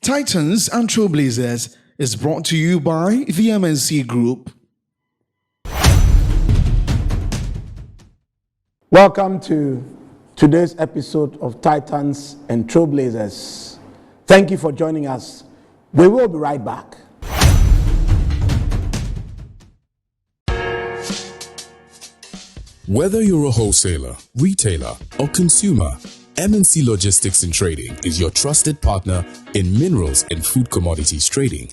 Titans and Trailblazers is brought to you by the MNC Group. Welcome to today's episode of Titans and Trailblazers. Thank you for joining us. We will be right back. Whether you're a wholesaler, retailer, or consumer, MNC Logistics and Trading is your trusted partner in minerals and food commodities trading.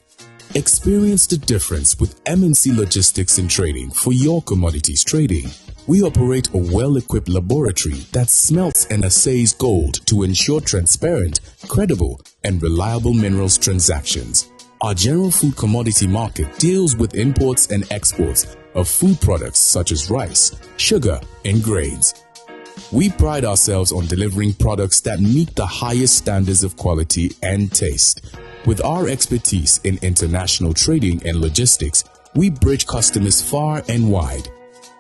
Experience the difference with MNC Logistics and Trading for your commodities trading. We operate a well-equipped laboratory that smelts and assays gold to ensure transparent, credible, and reliable minerals transactions. Our general food commodity market deals with imports and exports of food products such as rice, sugar, and grains. We pride ourselves on delivering products that meet the highest standards of quality and taste. With our expertise in international trading and logistics, we bridge customers far and wide.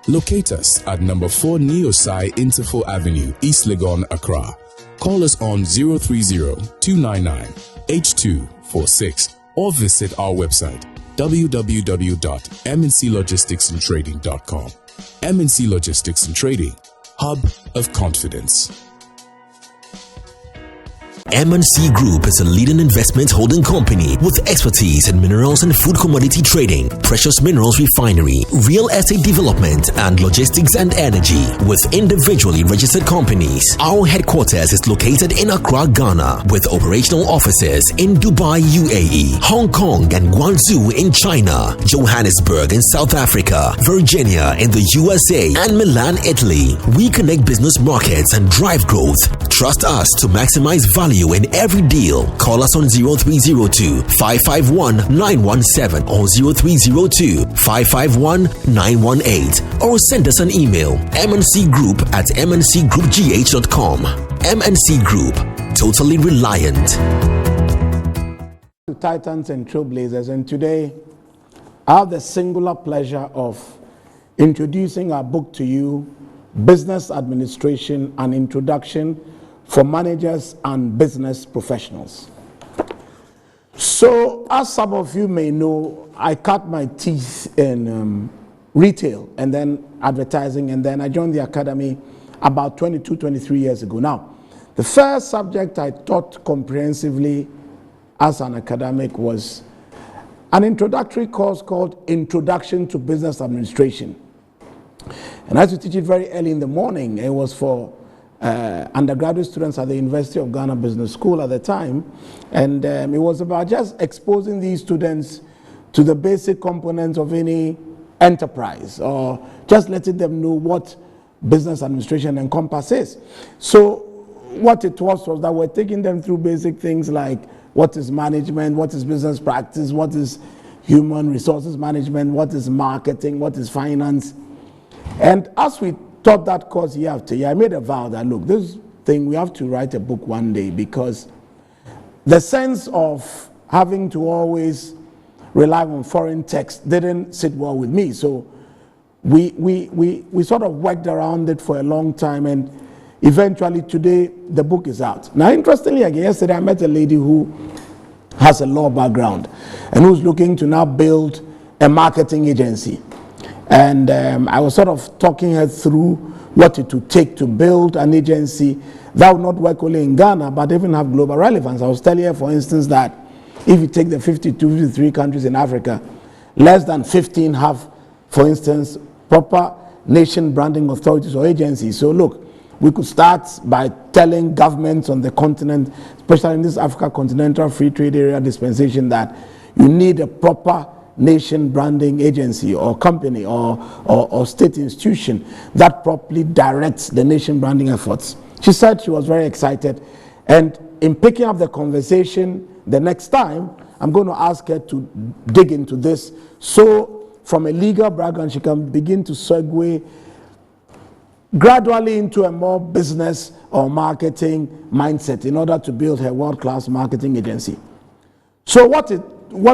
Locate us at number 4 Neosai Interfo Avenue, East Legon, Accra. Call us on 030-299-8246 or visit our website www.mnclogisticsandtrading.com. MNC Logistics and Trading, hub of confidence. MNC Group is a leading investment holding company with expertise in minerals and food commodity trading, precious minerals refinery, real estate development, and logistics and energy. With individually registered companies, our headquarters is located in Accra, Ghana, with operational offices in Dubai, UAE, Hong Kong, and Guangzhou in China, Johannesburg in South Africa, Virginia in the USA, and Milan, Italy. We connect business markets and drive growth. Trust us to maximize value in every deal. Call us on 0302-551-917 or 0302-551-918 or send us an email mncgroup@mncgroupgh.com. MNC Group, totally reliant. To Titans and Trailblazers, and today I have the singular pleasure of introducing our book to you, Business Administration: An Introduction for Managers and Business Professionals. So, as some of you may know, I cut my teeth in retail and then advertising, and then I joined the academy about 23 years ago. Now, the first subject I taught comprehensively as an academic was an introductory course called Introduction to Business Administration. And I had to teach it very early in the morning. It was for undergraduate students at the University of Ghana Business School at the time, and it was about just exposing these students to the basic components of any enterprise, or just letting them know what business administration encompasses. So what it was that we're taking them through basic things like what is management, what is business practice, what is human resources management, what is marketing, what is finance. And as we taught that course year after year, I made a vow that, look, this thing, we have to write a book one day, because the sense of having to always rely on foreign text didn't sit well with me. So we sort of worked around it for a long time, and eventually today the book is out. Now, interestingly, again, yesterday I met a lady who has a law background and who's looking to now build a marketing agency. And I was sort of talking her through what it would take to build an agency that would not work only in Ghana, but even have global relevance. I was telling her, for instance, that if you take the 53 countries in Africa, less than 15 have, for instance, proper nation branding authorities or agencies. So look, we could start by telling governments on the continent, especially in this Africa Continental Free Trade Area dispensation, that you need a proper nation branding agency or company or state institution that properly directs the nation branding efforts. She said she was very excited, and in picking up the conversation the next time, I'm going to ask her to dig into this, so from a legal background she can begin to segue gradually into a more business or marketing mindset in order to build her world-class marketing agency. So what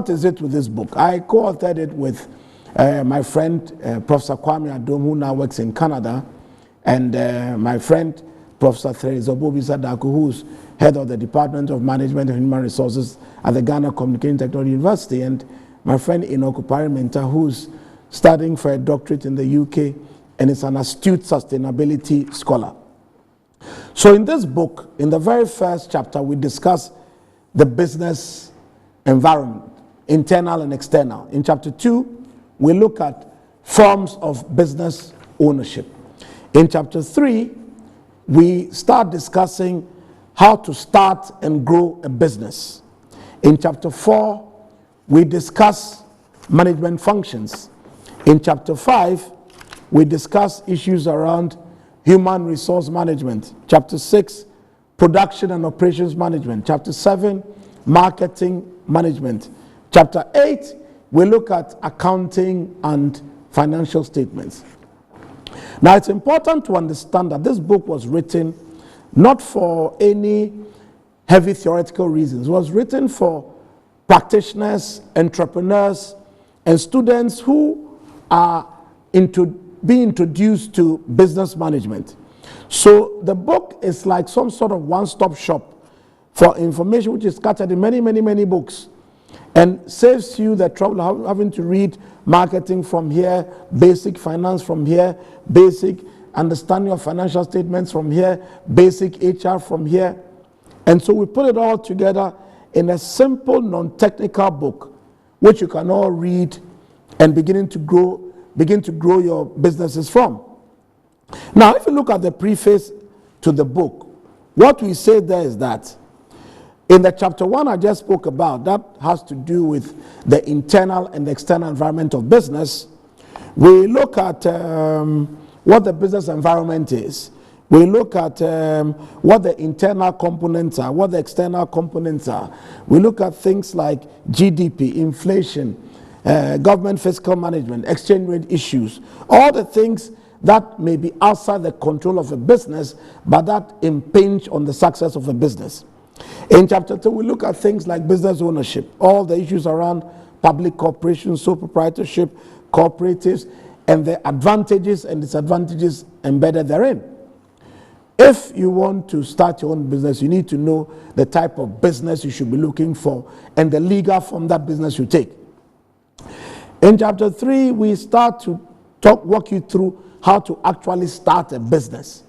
is it with this book? I co-authored it with my friend Professor Kwame Adom, who now works in Canada, and my friend Professor Theresa Bobby Sadaku, who's head of the Department of Management and Human Resources at the Ghana Communication Technology University, and my friend Enoch Opari-Menta, who's studying for a doctorate in the UK and is an astute sustainability scholar. So in this book, in the very first chapter, we discuss the business environment, internal and external. In chapter 2, we look at forms of business ownership. In chapter 3, we start discussing how to start and grow a business. In chapter 4, we discuss management functions. In chapter 5, we discuss issues around human resource management. Chapter 6, production and operations management. Chapter 7, marketing management. Chapter 8, we look at accounting and financial statements. Now, it's important to understand that this book was written not for any heavy theoretical reasons. It was written for practitioners, entrepreneurs, and students who are being introduced to business management. So the book is like some sort of one-stop shop for information which is scattered in many, many, many books, and saves you the trouble of having to read marketing from here, basic finance from here, basic understanding of financial statements from here, basic HR from here. And so we put it all together in a simple, non-technical book, which you can all read and begin to grow your businesses from. Now, if you look at the preface to the book, what we say there is that in the chapter 1 I just spoke about, that has to do with the internal and external environment of business. We look at what the business environment is. We look at what the internal components are, what the external components are. We look at things like GDP, inflation, government fiscal management, exchange rate issues, all the things that may be outside the control of a business, but that impinge on the success of a business. In chapter 2, we look at things like business ownership, all the issues around public corporations, sole proprietorship, cooperatives, and the advantages and disadvantages embedded therein. If you want to start your own business, you need to know the type of business you should be looking for and the legal form that business you take. In chapter 3, we start to walk you through how to actually start a business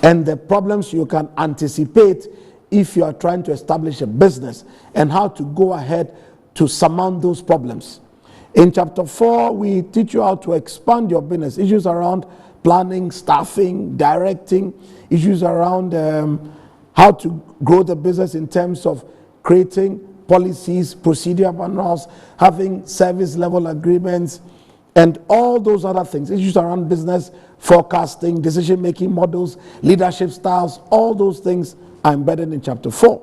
and the problems you can anticipate if you are trying to establish a business and how to go ahead to surmount those problems. In chapter 4, we teach you how to expand your business, issues around planning, staffing, directing, issues around how to grow the business in terms of creating policies, procedure manuals, having service level agreements, and all those other things, issues around business, forecasting, decision-making models, leadership styles, all those things are embedded in chapter 4.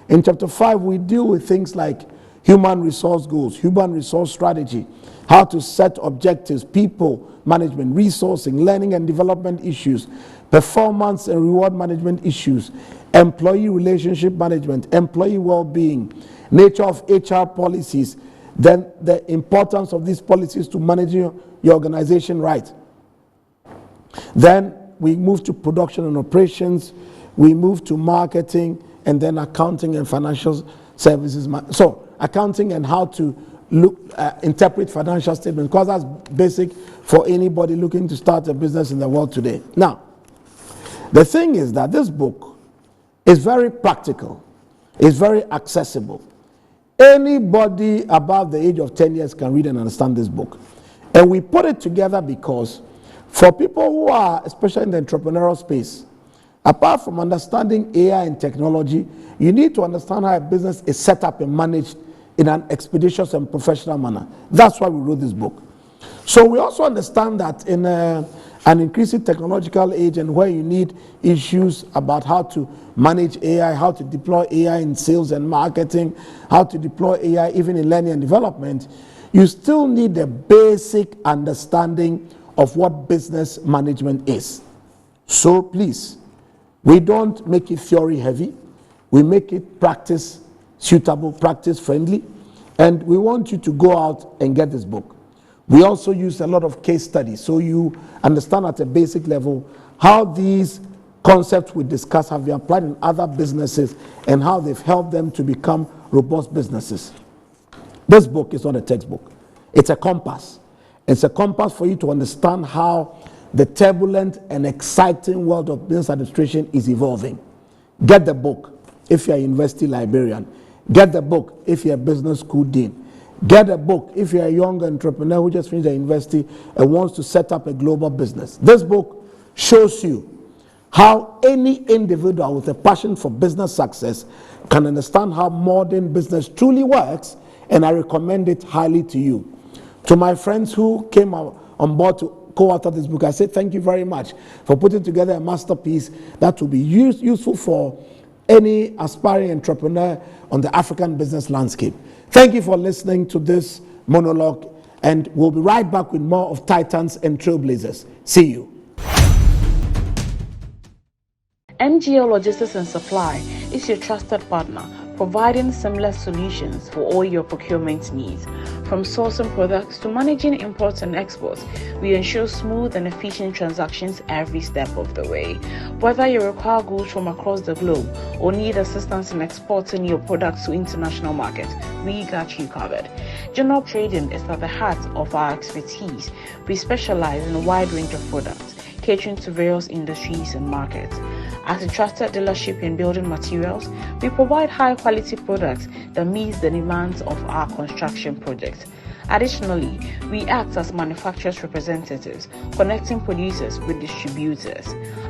In chapter 5, we deal with things like human resource goals, human resource strategy, how to set objectives, people management, resourcing, learning and development issues, performance and reward management issues, employee relationship management, employee well-being, nature of HR policies, then the importance of these policies to managing your organization right. Then we move to production and operations, we move to marketing, and then accounting and financial services. So accounting and how to interpret financial statements, because that's basic for anybody looking to start a business in the world today. Now, the thing is that this book is very practical, it's very accessible. Anybody above the age of 10 years can read and understand this book. And we put it together because for people who are, especially in the entrepreneurial space, apart from understanding AI and technology, you need to understand how a business is set up and managed in an expeditious and professional manner. That's why we wrote this book. So we also understand that in an increasing technological age and where you need issues about how to manage AI, how to deploy AI in sales and marketing, how to deploy AI even in learning and development, you still need the basic understanding of what business management is. So please, we don't make it theory heavy. We make it practice suitable, practice friendly. And we want you to go out and get this book. We also use a lot of case studies so you understand at a basic level how these concepts we discuss have been applied in other businesses and how they've helped them to become robust businesses. This book is not a textbook. It's a compass. It's a compass for you to understand how the turbulent and exciting world of business administration is evolving. Get the book if you're a university librarian. Get the book if you're a business school dean. Get a book if you're a young entrepreneur who just finished the university and wants to set up a global business. This book shows you how any individual with a passion for business success can understand how modern business truly works, and I recommend it highly to you. To my friends who came on board to co-author this book, I say thank you very much for putting together a masterpiece that will be useful for any aspiring entrepreneur on the African business landscape. Thank you for listening to this monologue, and we'll be right back with more of Titans and Trailblazers. See you. MGL Logistics and Supply is your trusted partner, providing seamless solutions for all your procurement needs. From sourcing products to managing imports and exports, we ensure smooth and efficient transactions every step of the way. Whether you require goods from across the globe or need assistance in exporting your products to international markets, we got you covered. General trading is at the heart of our expertise. We specialize in a wide range of products, catering to various industries and markets. As a trusted dealership in building materials, we provide high-quality products that meet the demands of our construction projects. Additionally, we act as manufacturers' representatives, connecting producers with distributors.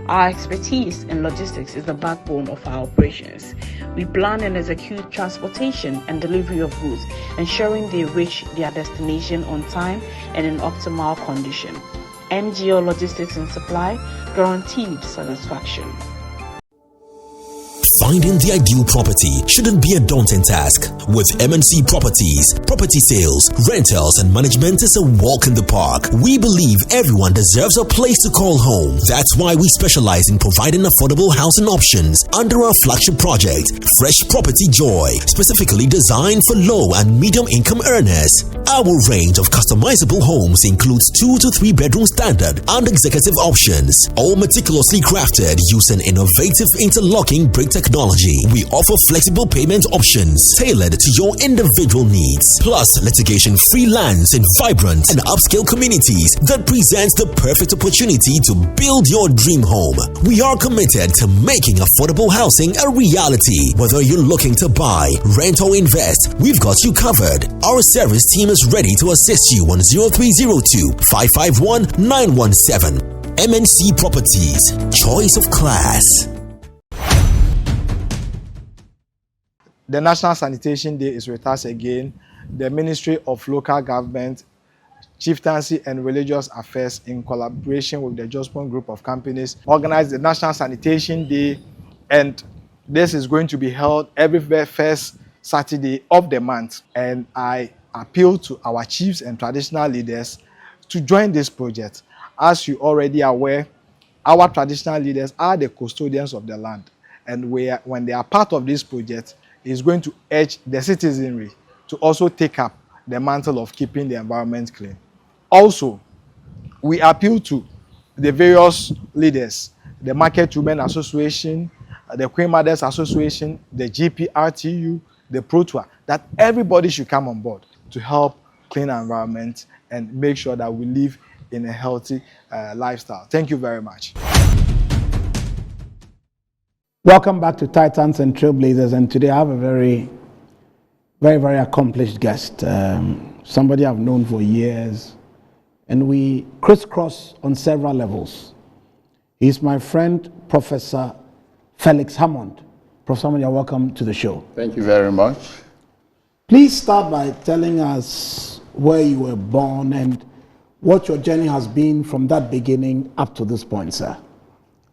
Our expertise in logistics is the backbone of our operations. We plan and execute transportation and delivery of goods, ensuring they reach their destination on time and in optimal condition. MGO Logistics and Supply, guaranteed satisfaction. Finding the ideal property shouldn't be a daunting task. With MNC Properties, property sales, rentals, and management is a walk in the park. We believe everyone deserves a place to call home. That's why we specialize in providing affordable housing options under our flagship project, Fresh Property Joy, specifically designed for low and medium income earners. Our range of customizable homes includes 2 to 3 bedroom standard and executive options, all meticulously crafted using innovative interlocking brick technology. We offer flexible payment options tailored to your individual needs, plus litigation-free lands in vibrant and upscale communities that presents the perfect opportunity to build your dream home. We are committed to making affordable housing a reality. Whether you're looking to buy, rent, or invest, we've got you covered. Our service team is ready to assist you on 0302 551 917. MNC Properties, choice of class. The National Sanitation Day is with us again. The Ministry of Local Government, Chieftaincy and Religious Affairs, in collaboration with the Jospon Group of Companies, organized the National Sanitation Day, and this is going to be held every first Saturday of the month. And I appeal to our chiefs and traditional leaders to join this project. As you already are aware, our traditional leaders are the custodians of the land, and when they are part of this project, is going to urge the citizenry to also take up the mantle of keeping the environment clean. Also, we appeal to the various leaders, the Market Women Association, the Queen Mothers Association, the GPRTU, the ProTour, that everybody should come on board to help clean our environment and make sure that we live in a healthy lifestyle. Thank you very much. Welcome back to Titans and Trailblazers, and today I have a very, very accomplished guest, somebody I've known for years, and we crisscross on several levels. He's my friend, Professor Felix Hammond. Professor Hammond, you're welcome to the show. Thank you very much. Please start by telling us where you were born and what your journey has been from that beginning up to this point, sir.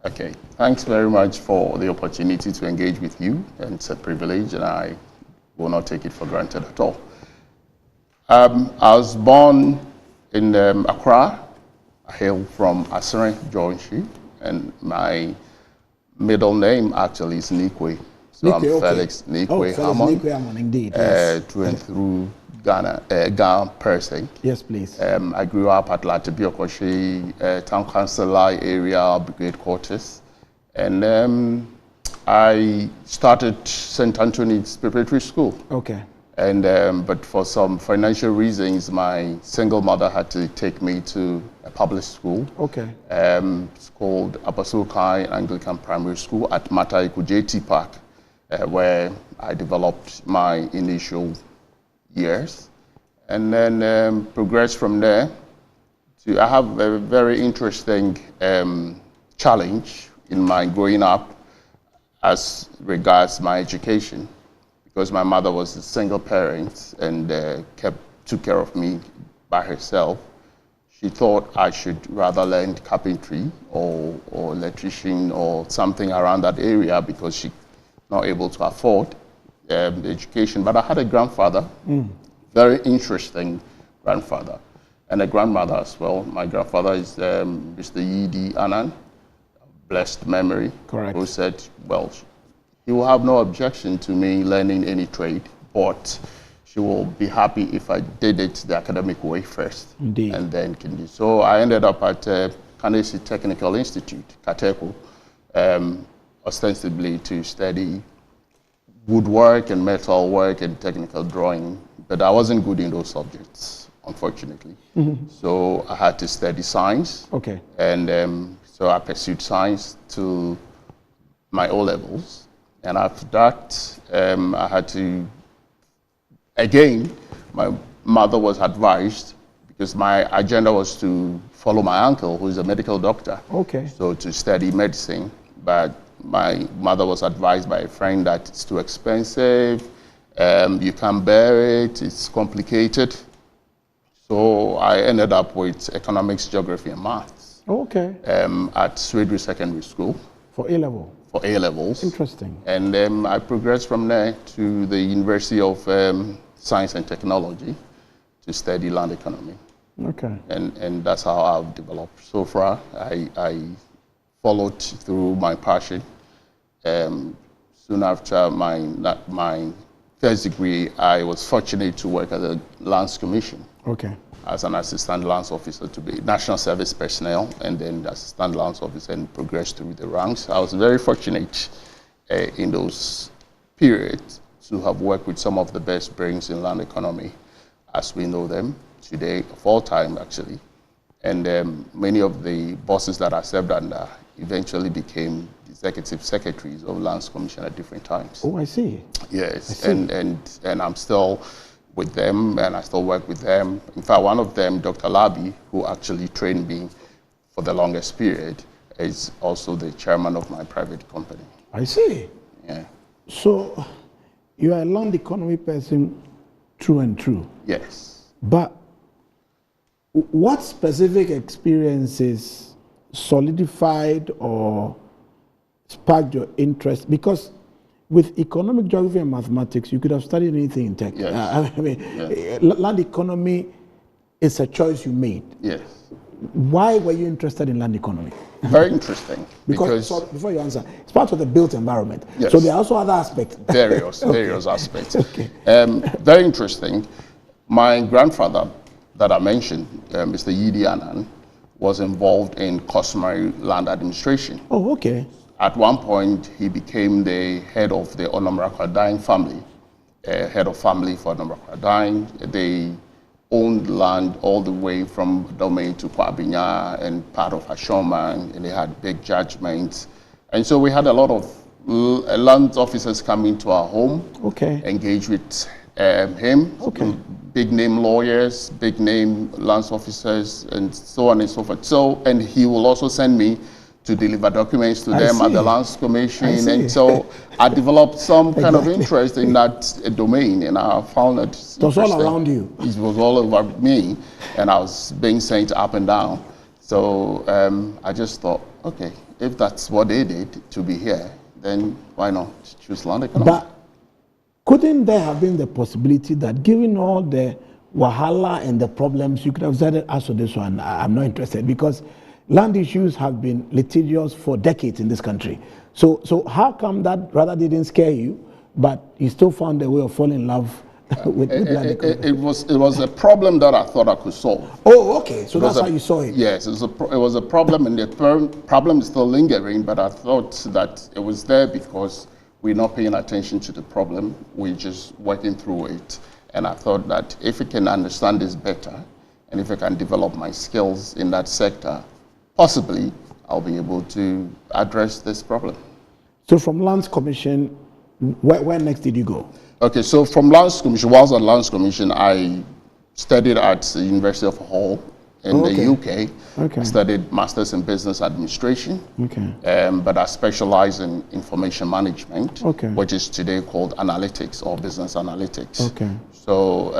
Okay, thanks very much for the opportunity to engage with you, and it's a privilege, and I will not take it for granted at all. I was born in Accra. I hail from Asere, Georgia, and my middle name actually is Nikwe. So Nikwe, I'm okay. Felix Nikwe Hammond. Nikwe Hammond, indeed. Through and through Ghana person. Yes, please. I grew up at Latibiokoshi, Town Council area, Brigade Quarters. And I started St. Anthony's Preparatory School. Okay. And but for some financial reasons, my single mother had to take me to a public school. Okay. It's called Apostle Kai Anglican Primary School at Mataiku JT Park, where I developed my initial years, and then progressed from there. I have a very interesting challenge in my growing up as regards my education, because my mother was a single parent and took care of me by herself. She thought I should rather learn carpentry or electrician or something around that area because she's not able to afford the education. But I had a grandfather, very interesting grandfather, and a grandmother as well. My grandfather is Mr. Yidi Anand, blessed memory, Correct. who said, well, he will have no objection to me learning any trade, but she will be happy if I did it the academic way first. Indeed. And then can do. So I ended up at Kanesi Technical Institute, Kateku, ostensibly to study woodwork and metal work and technical drawing, but I wasn't good in those subjects, unfortunately. So I had to study science. Okay. And so I pursued science to my O-levels. And after that, I had to, again, my mother was advised, because my agenda was to follow my uncle, who is a medical doctor. Okay. So to study medicine. But my mother was advised by a friend that it's too expensive, you can't bear it, it's complicated. So I ended up with economics, geography, and maths. Okay. At Sweden Secondary School. For A-level. For A-levels. Interesting. And I progressed from there to the University of Science and Technology to study land economy. Okay. And that's how I've developed so far. I followed through my passion. Soon after my first degree, I was fortunate to work at the Lands Commission. Okay. As an assistant lands officer to be national service personnel, and then assistant lands officer, and progressed through the ranks. I was very fortunate in those periods to have worked with some of the best brains in land economy as we know them today, of all time actually. And many of the bosses that I served under eventually became executive secretaries of Lands Commission at different times. Oh, I see. Yes, I see. And I'm still with them, and I still work with them. In fact, one of them, Dr. Labi, who actually trained me for the longest period, is also the chairman of my private company. I see. Yeah. So you are a land economy person true and true. Yes. But what specific experiences solidified or sparked your interest? Because with economic geography and mathematics, you could have studied anything in tech. Yes. I mean, Yes. Land economy is a choice you made. Yes. Why were you interested in land economy? Very interesting. Because so before you answer, it's part of the built environment. Yes. So there are also other aspects. various Okay. aspects. Okay. Very interesting. My grandfather that I mentioned, Mr. Yidi Anand, was involved in customary land administration. Oh, okay. At one point, he became the head of the Onomrakwadine family, head of family for Onomrakwadine. They owned land all the way from Domain to Kwabinya and part of Ashoma, and they had big judgments. And so we had a lot of land officers coming to our home, Okay. engage with him, Okay. big name lawyers, big name lands officers, and so on and so forth. So, and he will also send me to deliver documents to I them at see. the Lands Commission. I see. And so I developed some kind of Exactly. interest in that domain, and I found it It was all interesting. around you. It was all over me, and I was being sent up and down. So I just thought, okay, if that's what they did to be here, then why not choose land economy? But couldn't there have been the possibility that given all the wahala and the problems, you could have said, as for this one, I'm not interested, because land issues have been litigious for decades in this country. So how come that rather didn't scare you, but you still found a way of falling in love with land acquisition? It was a problem that I thought I could solve. Oh, okay. So that's how you saw it. Yes, it was a problem, and the problem is still lingering. But I thought that it was there because we're not paying attention to the problem. We're just working through it. And I thought that if I can understand this better, and if I can develop my skills in that sector, possibly I'll be able to address this problem. So from Lands Commission, where next did you go? Okay, so from Lands Commission, whilst at Lands Commission, I studied at the University of Hull in the UK. Okay. I studied Masters in Business Administration. Okay. But I specialize in information management, Okay. which is today called analytics or business analytics. Okay. So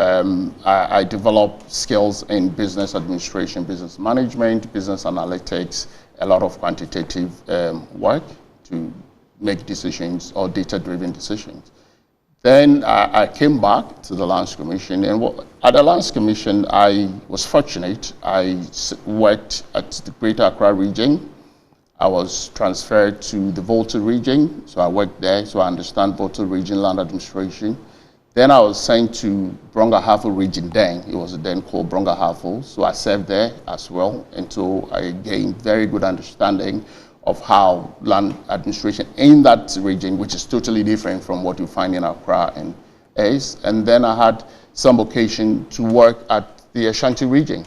I developed skills in business administration, business management, business analytics, a lot of quantitative work to make decisions or data-driven decisions. Then I came back to the Lands Commission, and at the Lands Commission, I was fortunate. I worked at the Greater Accra region. I was transferred to the Volta region, so I worked there, so I understand Volta region land administration. Then I was sent to Brongahafo region then. It was then called Brongahafo, so I served there as well until I gained very good understanding of how land administration in that region, which is totally different from what you find in Accra and is. And then I had some occasion to work at the Ashanti region.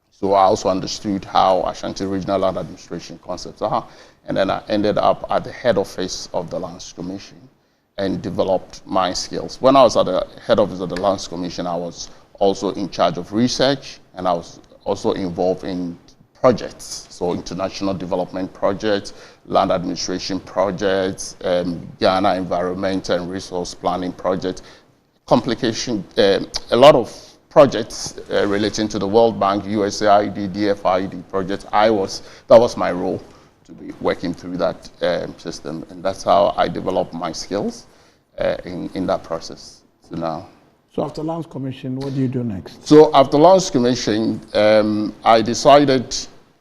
So I also understood how Ashanti regional land administration concepts are. And then I ended up at the head office of the Lands Commission and developed my skills. When I was at the head office of the Lands Commission, I was also in charge of research, and I was also involved in projects, so international development projects, land administration projects, Ghana environment and resource planning projects, a lot of projects relating to the World Bank, USAID, DFID projects. That was my role, to be working through that system, and that's how I developed my skills in that process. So now. So after Lands Commission, what do you do next? So after Lands Commission, I decided,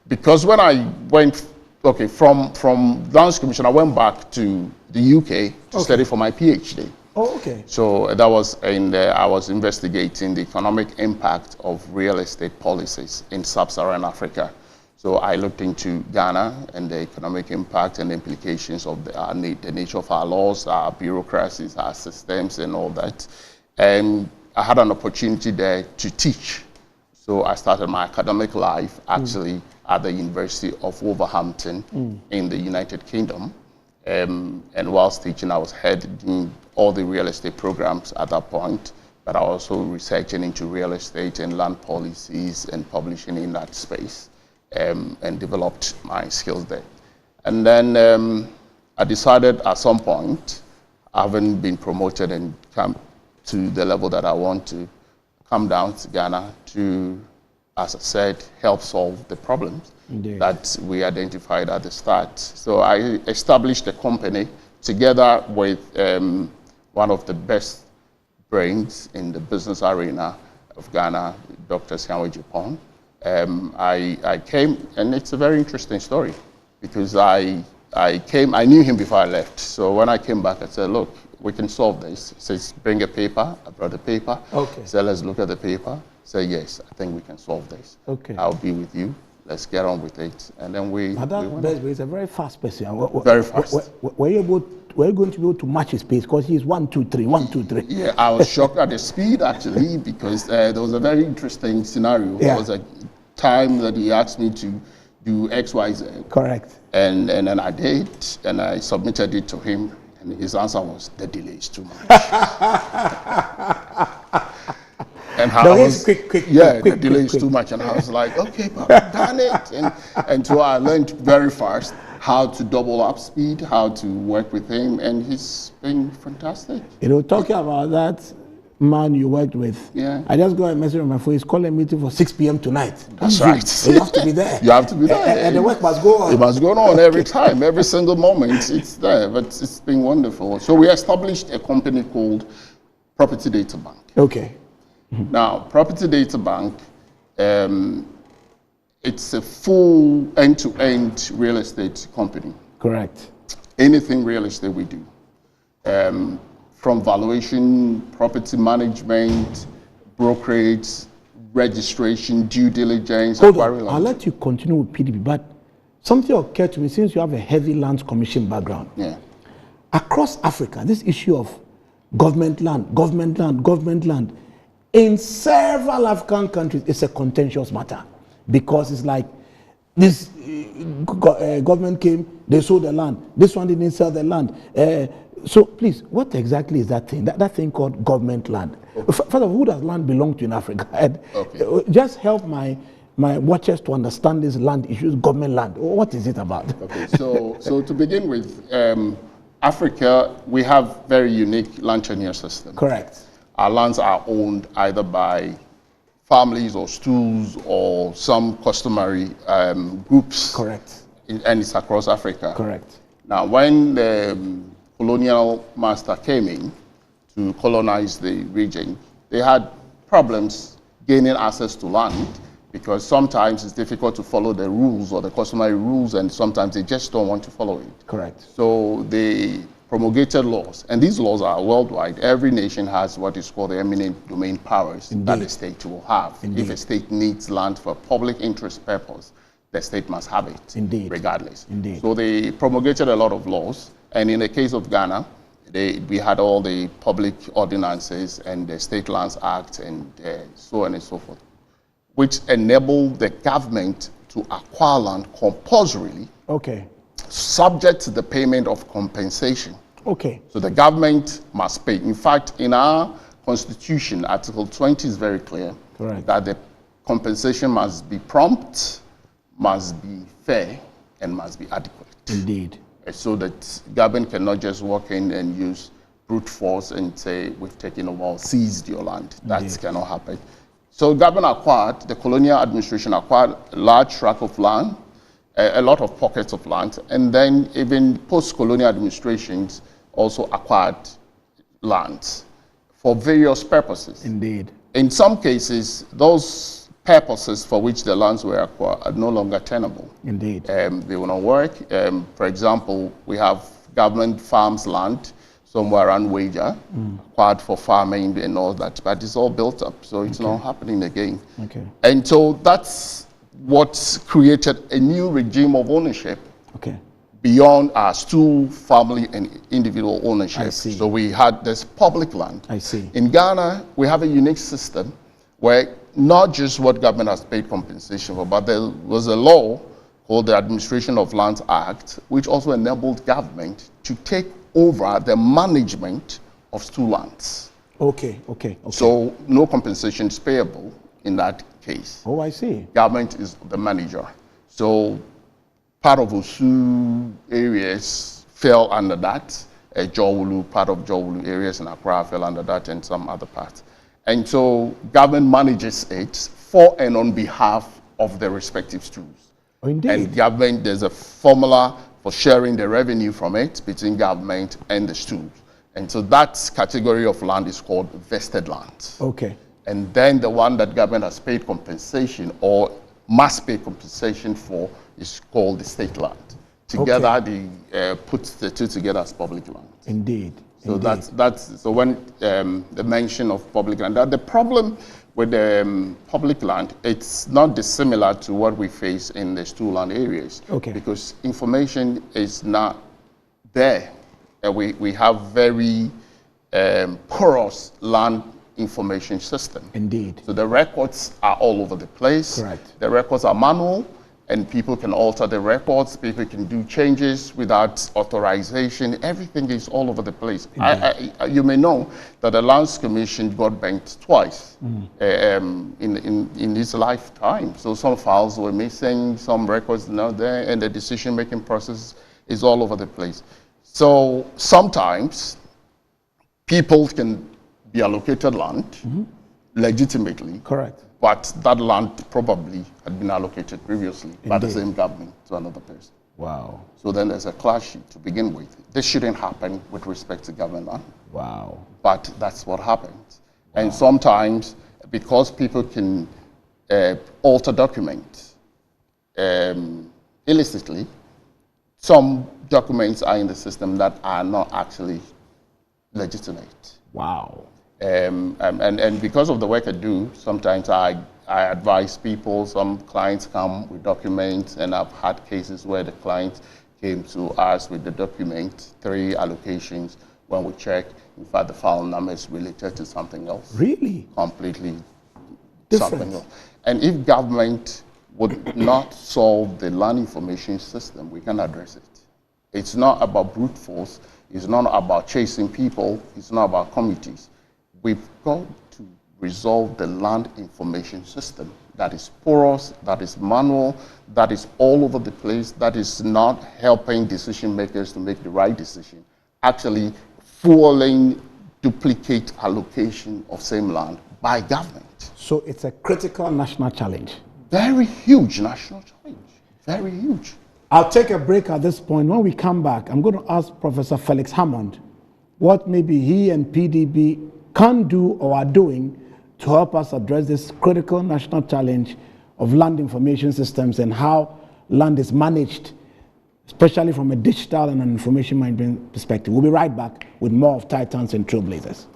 because when I went, from Lands Commission, I went back to the UK to study for my PhD. Oh, okay. So that was I was investigating the economic impact of real estate policies in sub-Saharan Africa. So I looked into Ghana and the economic impact and the implications of the nature of our laws, our bureaucracies, our systems, and all that. And I had an opportunity there to teach. So I started my academic life actually at the University of Wolverhampton in the United Kingdom. And whilst teaching, I was heading all the real estate programs at that point, but I was also researching into real estate and land policies and publishing in that space, and developed my skills there. And then I decided at some point, having been promoted and come to the level that I want to, come down to Ghana to, as I said, help solve the problems that we identified at the start. So I established a company together with one of the best brains in the business arena of Ghana, Dr. Sianwe Japon. I came, and it's a very interesting story, because I knew him before I left. So when I came back, I said, look, we can solve this. He says, bring a paper. I brought a paper. Okay. So let's look at the paper. Say, yes, I think we can solve this. Okay. I'll be with you. Let's get on with it. And then we is a very fast person. Very fast. Were you going to be able to match his pace? Because he's 1, 2, 3, 1, 2, 3. Yeah, I was shocked at the speed, actually, because there was a very interesting scenario. There was a time that he asked me to do X, Y, Z. Correct. And then I did, and I submitted it to him. And his answer was, the delay is too much. And how the delay is too much. And I was like, okay, but done it. And so I learned very fast how to double up speed, how to work with him, and he's been fantastic. Talking about that man you worked with, I just got a message on my phone. He's calling a meeting for 6 p.m. tonight. That's right. You have to be there. You have to be there. And the work must go on. It must go on every time, every single moment. It's there, but it's been wonderful. So we established a company called Property Data Bank. Okay. Now, Property Data Bank, it's a full end-to-end real estate company. Correct. Anything real estate we do. from valuation, property management, brokerage, registration, due diligence, Hold acquiring on, land. I'll let you continue with PDP, but something occurred to me since you have a heavy lands commission background. Yeah. Across Africa, this issue of government land, in several African countries, it's a contentious matter because it's like this government came, they sold the land, this one didn't sell the land. So please, what exactly is that thing? That thing called government land? Okay. First of all, who does land belong to in Africa? Okay. Just help my watchers to understand this land issues, government land. What is it about? Okay, so to begin with, Africa, we have very unique land tenure system. Correct. Our lands are owned either by families or stools or some customary groups. Correct. And it's across Africa. Correct. Now, when the colonial master came in to colonize the region, they had problems gaining access to land because sometimes it's difficult to follow the rules or the customary rules, and sometimes they just don't want to follow it. Correct. So they promulgated laws, and these laws are worldwide. Every nation has what is called the eminent domain powers. Indeed. That the state will have. Indeed. If a state needs land for public interest purpose, the state must have it. Indeed. Regardless. Indeed. So they promulgated a lot of laws, and in the case of Ghana, we had all the public ordinances and the State Lands Act and so on and so forth, which enabled the government to acquire land compulsorily. Okay. Subject to the payment of compensation. Okay. So the government must pay. In fact, in our constitution, Article 20 is very clear. Correct. That the compensation must be prompt, must be fair, and must be adequate. Indeed. So that government cannot just walk in and use brute force and say, we've taken over or seized your land. That cannot happen. So government acquired, the colonial administration acquired a large tract of land, a lot of pockets of land, and then even post-colonial administrations also acquired lands for various purposes. Indeed. In some cases, those purposes for which the lands were acquired are no longer tenable. Indeed. They will not work. For example, we have government farms land somewhere around Wager, acquired for farming and all that, but it's all built up, so it's not happening again. Okay. And so that's what created a new regime of ownership beyond our stool, family, and individual ownership. I see. So we had this public land. I see. In Ghana, we have a unique system where not just what government has paid compensation for, but there was a law called the Administration of Lands Act, which also enabled government to take over the management of stool lands. Okay. So no compensation is payable in that case. Oh, I see. Government is the manager. So part of Osu areas fell under that. Jowulu, part of Jowulu areas in Accra fell under that, and some other parts. And so government manages it for and on behalf of the respective stools. Oh, indeed. And government, there's a formula for sharing the revenue from it between government and the stools. And so that category of land is called vested land. Okay. And then the one that government has paid compensation or must pay compensation for is called the state land. Together, they put the two together as public land. Indeed. So that's so when the mention of public land, the problem with the public land, it's not dissimilar to what we face in the stool land areas. Okay. Because information is not there. We have very porous land information system. Indeed. So the records are all over the place. Correct. The records are manual, and people can alter the records. People can do changes without authorization. Everything is all over the place. You may know that the Lands Commission got banked twice in his lifetime. So some files were missing, some records not there, and the decision-making process is all over the place. So sometimes people can be allocated land legitimately. Correct. But that land probably had been allocated previously by the same government to another person. Wow. So then there's a clash to begin with. This shouldn't happen with respect to government land. Wow. But that's what happens. Wow. And sometimes, because people can alter documents illicitly, some documents are in the system that are not actually legitimate. Wow. And because of the work I do, sometimes I advise people. Some clients come with documents, and I've had cases where the client came to us with the document, 3 allocations. When we check, in fact, the file number is related to something else. Really? Completely Different. something else. And if government would not solve the land information system, we can address it. It's not about brute force. It's not about chasing people. It's not about committees. We've got to resolve the land information system that is porous, that is manual, that is all over the place, that is not helping decision makers to make the right decision, actually fueling duplicate allocation of same land by government. So it's a critical national challenge. Very huge national challenge, very huge. I'll take a break at this point. When we come back, I'm going to ask Professor Felix Hammond what maybe he and PDB can do or are doing to help us address this critical national challenge of land information systems and how land is managed, especially from a digital and an information management perspective. We'll be right back with more of Titans and Trailblazers.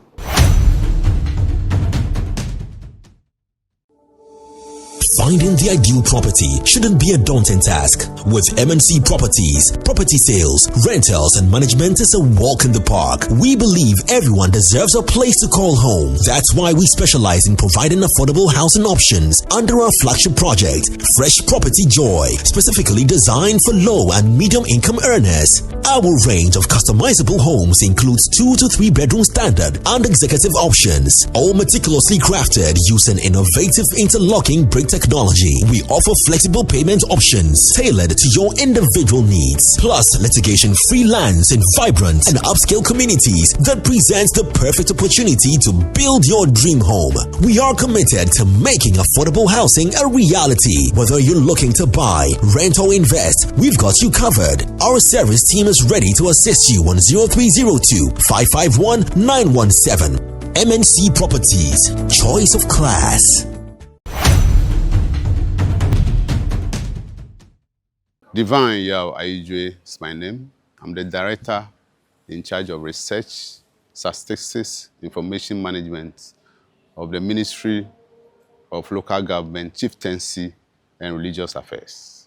Finding the ideal property shouldn't be a daunting task. With MNC Properties, property sales, rentals, and management is a walk in the park. We believe everyone deserves a place to call home. That's why we specialize in providing affordable housing options under our flagship project, Fresh Property Joy, specifically designed for low and medium income earners. Our range of customizable homes includes 2 to 3 bedroom standard and executive options, all meticulously crafted using innovative interlocking brick technology. We offer flexible payment options tailored to your individual needs, plus litigation-free lands in vibrant and upscale communities that presents the perfect opportunity to build your dream home. We are committed to making affordable housing a reality. Whether you're looking to buy, rent, or invest, we've got you covered. Our service team is ready to assist you on 0302 551 917. MNC Properties, choice of class. Divine Yao Aijwe is my name. I'm the director in charge of research, statistics, information management of the Ministry of Local Government, Chieftaincy, and Religious Affairs.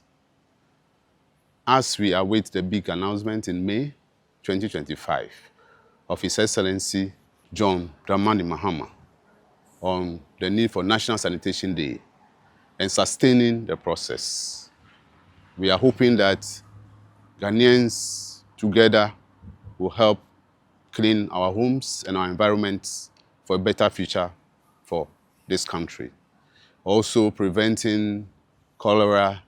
As we await the big announcement in May 2025 of His Excellency John Dramani Mahama on the need for National Sanitation Day and sustaining the process, we are hoping that Ghanaians together will help clean our homes and our environments for a better future for this country. Also preventing cholera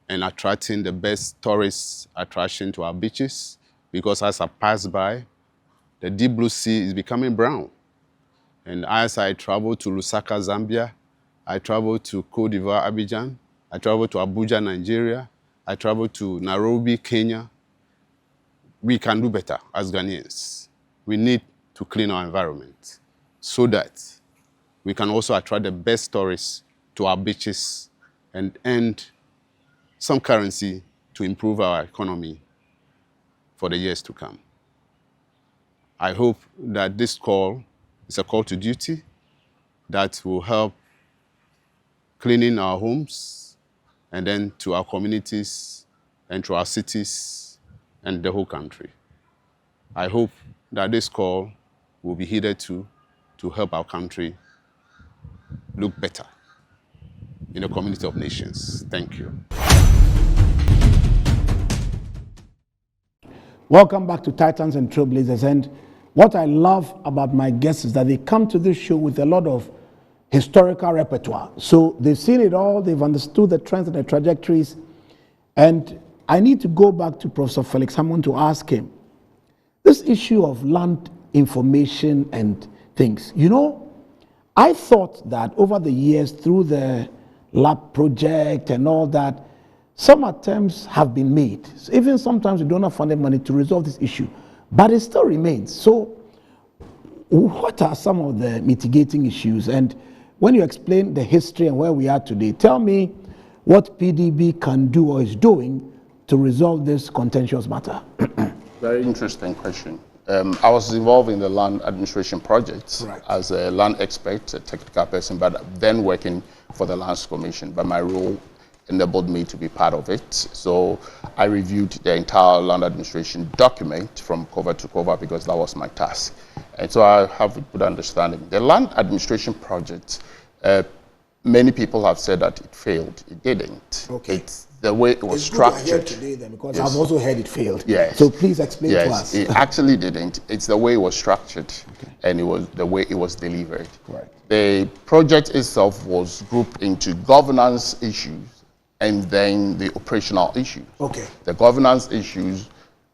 and attracting the best tourist attraction to our beaches, because as I pass by, the deep blue sea is becoming brown. And as I travel to Lusaka, Zambia, I travel to Cote d'Ivoire, Abidjan, I travel to Abuja, Nigeria, I travel to Nairobi, Kenya. We can do better as Ghanaians. We need to clean our environment so that we can also attract the best tourists to our beaches and earn some currency to improve our economy for the years to come. I hope that this call is a call to duty that will help cleaning our homes and then to our communities and to our cities and the whole country. I hope that this call will be heeded to help our country look better in the community of nations. Thank you. Welcome back to Titans and Trailblazers. And what I love about my guests is that they come to this show with a lot of historical repertoire. So they've seen it all, they've understood the trends and the trajectories. And I need to go back to Professor Felix Hammond to ask him, this issue of land information and things, you know, I thought that over the years through the lab project and all that, some attempts have been made. So even sometimes we don't have funded money to resolve this issue, but it still remains. So what are some of the mitigating issues? And when you explain the history and where we are today, tell me what PDB can do or is doing to resolve this contentious matter. Very interesting question. I was involved in the land administration project Right. as a land expert, a technical person, but then working for the Lands Commission. But my role enabled me to be part of it. So I reviewed the entire land administration document from cover to cover because that was my task. And so I have a good understanding. The land administration project, many people have said that it failed. It didn't. Okay. It's the way it was It's good to hear structured. today then, because Yes. I've also heard it failed. Yes. So please explain to us. It actually didn't. It's the way it was structured, and it was the way it was delivered. Right. The project itself was grouped into governance issues and then the operational issues. Okay. The governance issues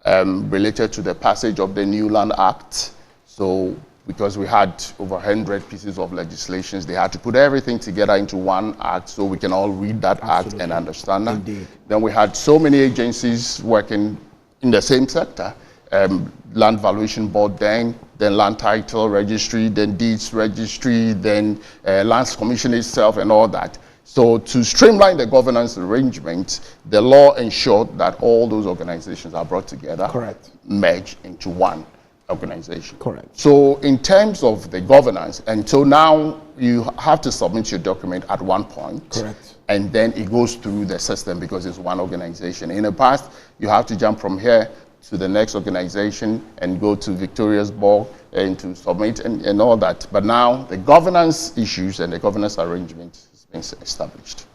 related to the passage of the New Land Act. So because we had over 100 pieces of legislations, they had to put everything together into one act so we can all read that act and understand that. Indeed. Then we had so many agencies working in the same sector. Land Valuation Board then Land Title Registry, then Deeds Registry, then Lands Commission itself and all that. So to streamline the governance arrangement, the law ensured that all those organizations are brought together, Correct. merged into one organization. Correct. So in terms of the governance, and so now you have to submit your document at one point. Correct. And then it goes through the system because it's one organization. In the past, you have to jump from here to the next organization and go to Victoriasborg and to submit and all that. But now the governance issues and the governance arrangement has been established.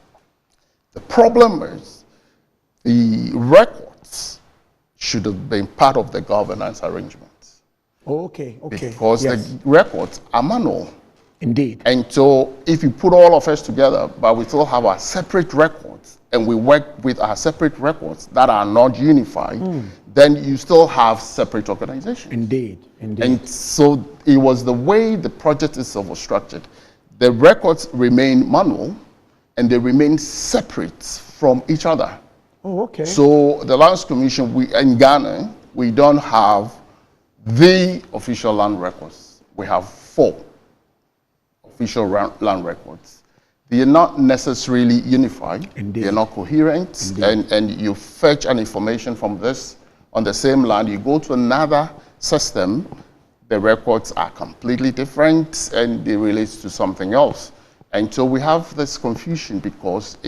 The problem is the records should have been part of the governance arrangement. Okay. Okay. Because Yes. the records are manual. Indeed. And so if you put all of us together, but we still have our separate records, and we work with our separate records that are not unified, then you still have separate organizations. Indeed. Indeed. And so it was the way the project itself was structured. The records remain manual, and they remain separate from each other. Oh, okay. So the Lands Commission, in Ghana, we don't have the official land records. We have 4 official land records. They are not necessarily unified. Indeed. They're not coherent. And you fetch an information from this on the same land, you go to another system, the records are completely different and they relate to something else. And so we have this confusion because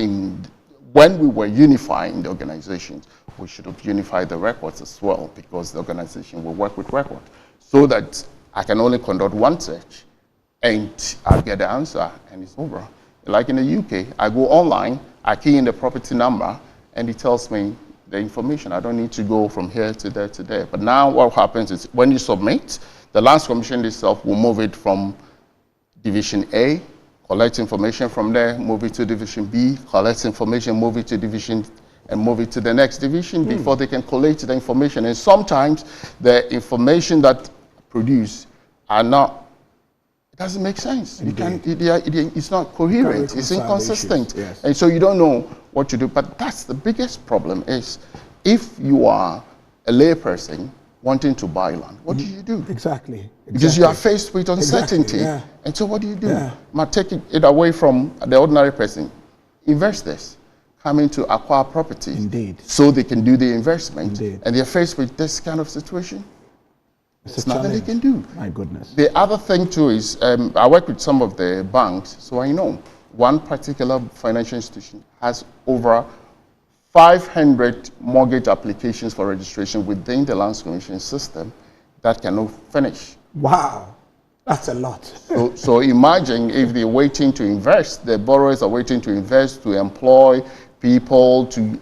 when we were unifying the organizations, we should have unified the records as well because the organization will work with record so that I can only conduct one search and I'll get the answer and it's over. Like in the UK, I go online, I key in the property number and it tells me the information. I don't need to go from here to there to there. But now what happens is when you submit, the Lands Commission itself will move it from Division A, collect information from there, move it to Division B, collect information, move it to Division, and move it to the next division before they can collect the information. And sometimes the information that produced are not, it doesn't make sense. It's not coherent, it's inconsistent. Yes. And so you don't know what to do. But that's the biggest problem is if you are a layperson wanting to buy land, what do you do? Exactly. Because you are faced with uncertainty. Yeah. And so what do you do? Yeah. Might take it away from the ordinary person. Investors coming to acquire property. Indeed. So they can do the investment. Indeed. And they're faced with this kind of situation. It's There's a nothing they challenge. can do. My goodness. The other thing too is, I work with some of the banks, so I know one particular financial institution has over 500 mortgage applications for registration within the Lands Commission system that cannot finish. Wow. That's a lot. So imagine if they're waiting to invest, the borrowers are waiting to invest, to employ people, to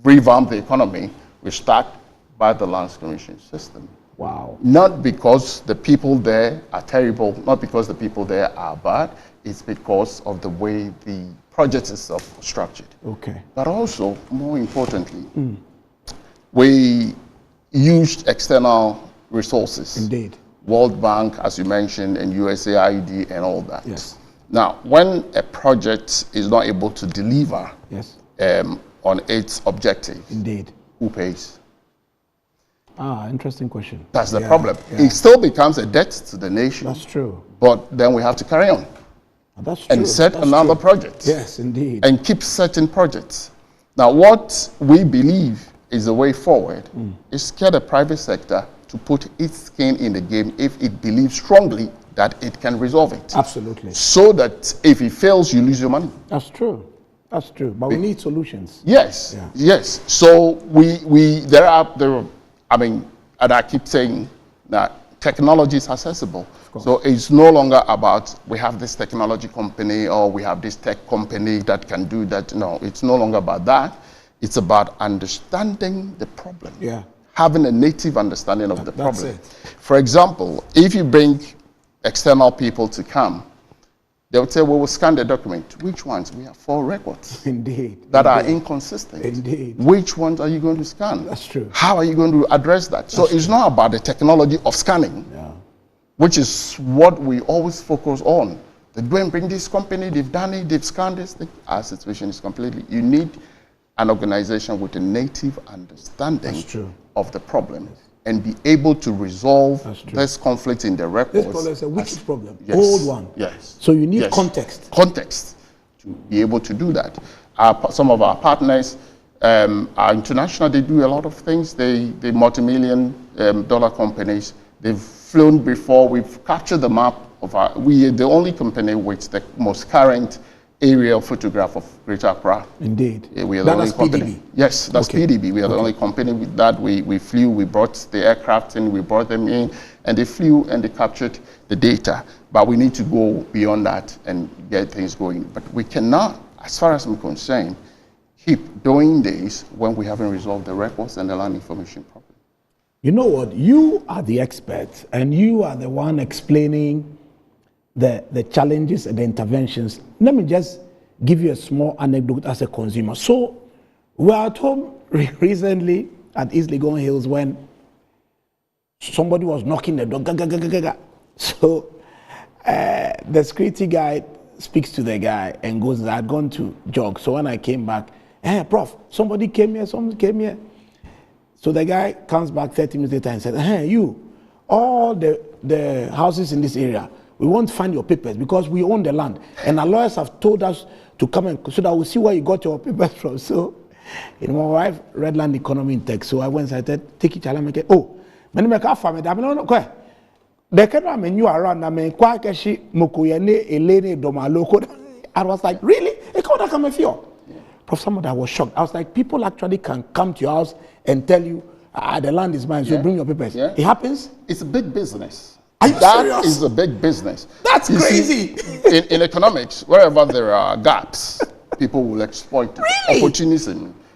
revamp the economy. We start by the Lands Commission system. Wow. Not because the people there are terrible, not because the people there are bad, it's because of the way the project itself was structured. Okay. But also, more importantly, we used external resources. Indeed. World Bank, as you mentioned, and USAID and all that. Yes. Now, when a project is not able to deliver Yes. on its objective, Indeed. who pays? Interesting question. That's the Yeah, problem. yeah. It still becomes a debt to the nation. That's true. But then we have to carry on That's true. and set That's another true. project Yes, indeed. and keep setting projects. Now, what we believe is the way forward is get the private sector to put its skin in the game if it believes strongly that it can resolve it. Absolutely. So that if it fails, you lose your money. That's true. That's true. But we need solutions. Yes, Yeah. yes. So there are, I mean, and I keep saying that technology is accessible. So it's no longer about we have this technology company or we have this tech company that can do that. No, it's no longer about that. It's about understanding the problem. Yeah. Having a native understanding of the That's problem. it. For example, if you bring external people to come, they would say, well, we'll scan the document. Which ones? We have 4 records Indeed. that are inconsistent. Indeed. Which ones are you going to scan? That's true. How are you going to address that? So it's not about the technology of scanning, which is what we always focus on. They go and bring this company, they've done it, they've scanned this thing. Our situation is completely, you need an organization with a native understanding of the problem and be able to resolve this conflict in the records. This problem is a wicked problem, Yes. old one. Yes. So you need Yes. context. Context to be able to do that. Some of our partners are international. They do a lot of things. They multi-million dollar companies. They've flown before. We've captured the map of our. We are the only company with the most current aerial photograph of Greater Accra. Indeed. We are the only company. PDB. Yes, that's PDB. We are the only company with that. We flew, we brought the aircraft in, we brought them in, and they flew and they captured the data. But we need to go beyond that and get things going. But we cannot, as far as I'm concerned, keep doing this when we haven't resolved the records and the land information problem. You know what? You are the expert, and you are the one explaining the challenges and the interventions. Let me just give you a small anecdote as a consumer. So we were at home recently at East Legon Hills when somebody was knocking the door. Ga. So the security guy speaks to the guy and goes, I had gone to jog. So when I came back, hey, Prof, somebody came here. So the guy comes back 30 minutes later and says, hey, you, all the houses in this area, we won't find your papers because we own the land. And our lawyers have told us to come and so that we'll see where you got your papers from. So, my wife read land economy in tech. So I went and said, take it, oh, many make a family. I mean, no, the camera when you are around, I mean, Kwakashi, Mukuyane, Elene, Domaloko. I was like, really? Prof, someone that was shocked. I was like, people actually can come to your house and tell you, the land is mine, so bring your papers. Yeah. It happens? It's a big business. Are you serious? That is a big business. That's crazy. In economics, wherever there are gaps, people will exploit opportunities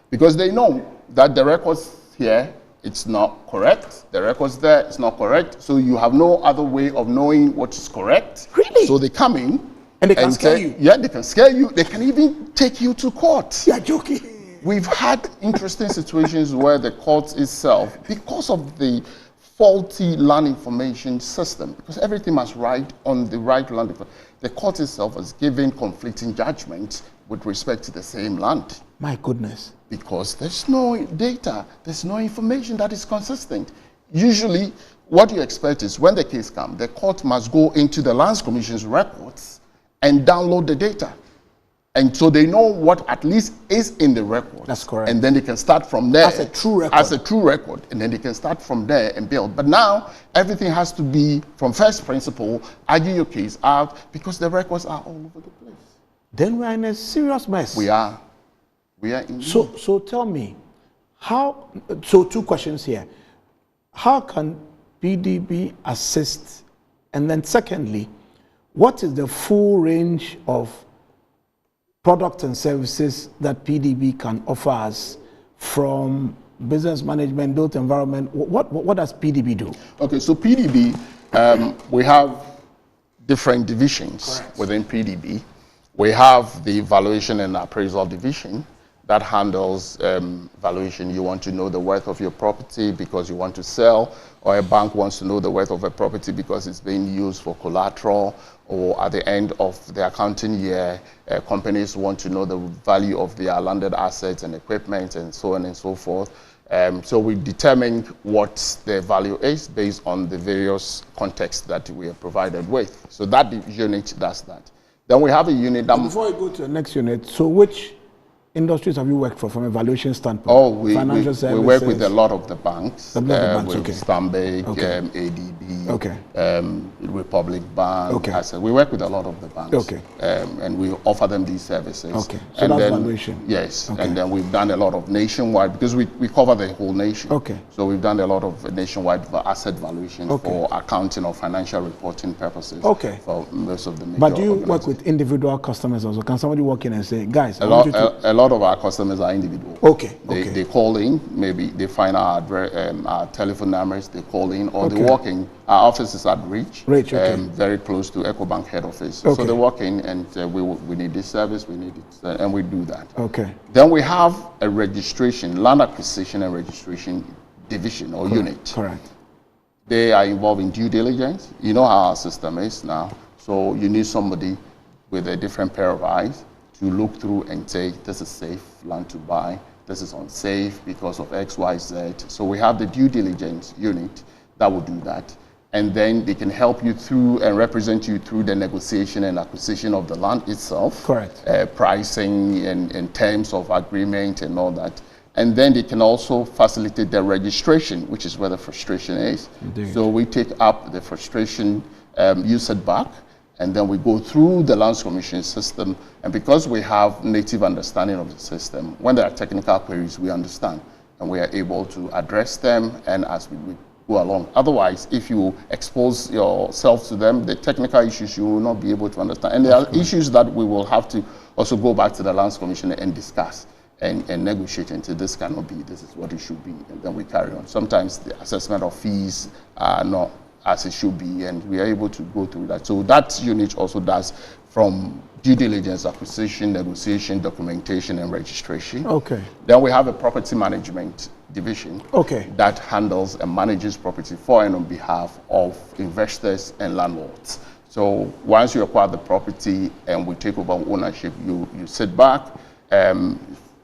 because they know that the records here, it's not correct. The records there, it's not correct. So you have no other way of knowing what is correct. Really? So they come in. And they can scare you. Yeah, they can scare you. They can even take you to court. You're joking. We've had interesting situations where the court itself, because of the faulty land information system, because everything must write on the right land, the court itself has given conflicting judgments with respect to the same land. My goodness. Because there's no data, there's no information that is consistent. Usually, what you expect is when the case comes, the court must go into the Lands Commission's records and download the data. And so they know what at least is in the record. That's correct. And then they can start from there. As a true record. As a true record. And then they can start from there and build. But now, everything has to be from first principle, argue your case out, because the records are all over the place. Then we're in a serious mess. We are. We are indeed. So tell me, so 2 questions here. How can PDB assist? And then secondly, what is the full range of products and services that PDB can offer us, from business management, built environment? What does PDB do? Okay, so PDB, we have different divisions within PDB. We have the valuation and appraisal division that handles valuation. You want to know the worth of your property because you want to sell, or a bank wants to know the worth of a property because it's being used for collateral, or at the end of the accounting year, companies want to know the value of their landed assets and equipment and so on and so forth. So we determine what the value is based on the various contexts that we are provided with. So that unit does that. Then we have a unit that... Before I go to the next unit, so which industries have you worked for from a valuation standpoint? Oh, we Financial work with a services? lot of the banks. A lot of banks, with okay. Stanbic, Okay. ADB, Okay. Republic Bank. Okay. I said we work with a lot of the banks. Okay. And we offer them these services. Okay. So and that's then, valuation. Yes. Okay. And then we've done a lot of nationwide, because we cover the whole nation. Okay. So we've done a lot of nationwide asset valuation Okay. for accounting or financial reporting purposes. Okay. For most of the major But do you work organizations. with individual customers also? Can somebody walk in and say, guys, A lot of our customers are individual. Okay, They, okay. they call in, maybe they find our telephone numbers, they call in, or they Okay. walk in. Our office is at Reach, Okay. very close to EcoBank head office. Okay. So they walk in and we need this service, we need it, and we do that. Okay. Then we have a registration, land acquisition and registration division or unit. Correct. They are involved in due diligence. You know how our system is now. So you need somebody with a different pair of eyes to look through and say, this is safe land to buy, this is unsafe because of X, Y, Z. So we have the due diligence unit that will do that. And then they can help you through and represent you through the negotiation and acquisition of the land itself. Correct. Pricing and terms of agreement and all that. And then they can also facilitate the registration, which is where the frustration is. Indeed. So we take up the frustration, use it back, and then we go through the Lands Commission system. And because we have native understanding of the system, when there are technical queries, we understand, and we are able to address them and as we go along. Otherwise, if you expose yourself to them, the technical issues, you will not be able to understand. And there are issues that we will have to also go back to the Lands Commission and discuss and negotiate until this cannot be, this is what it should be, and then we carry on. Sometimes the assessment of fees are not as it should be, and we are able to go through that. So that unit also does from due diligence, acquisition, negotiation, documentation, and registration. Okay. Then we have a property management division Okay. that handles and manages property for and on behalf of investors and landlords. So once you acquire the property and we take over ownership, you sit back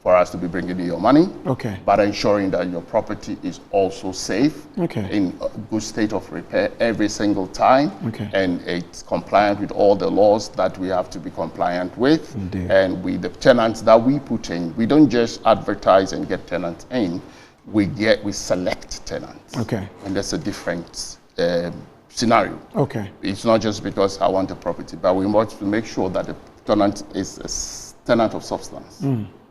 for us to be bringing you your money, Okay. but ensuring that your property is also safe, Okay. in a good state of repair every single time, Okay. and it's compliant with all the laws that we have to be compliant with. Indeed. And with the tenants that we put in, we don't just advertise and get tenants in, we select tenants. Okay. And that's a different scenario. Okay. It's not just because I want a property, but we want to make sure that the tenant is a tenant of substance.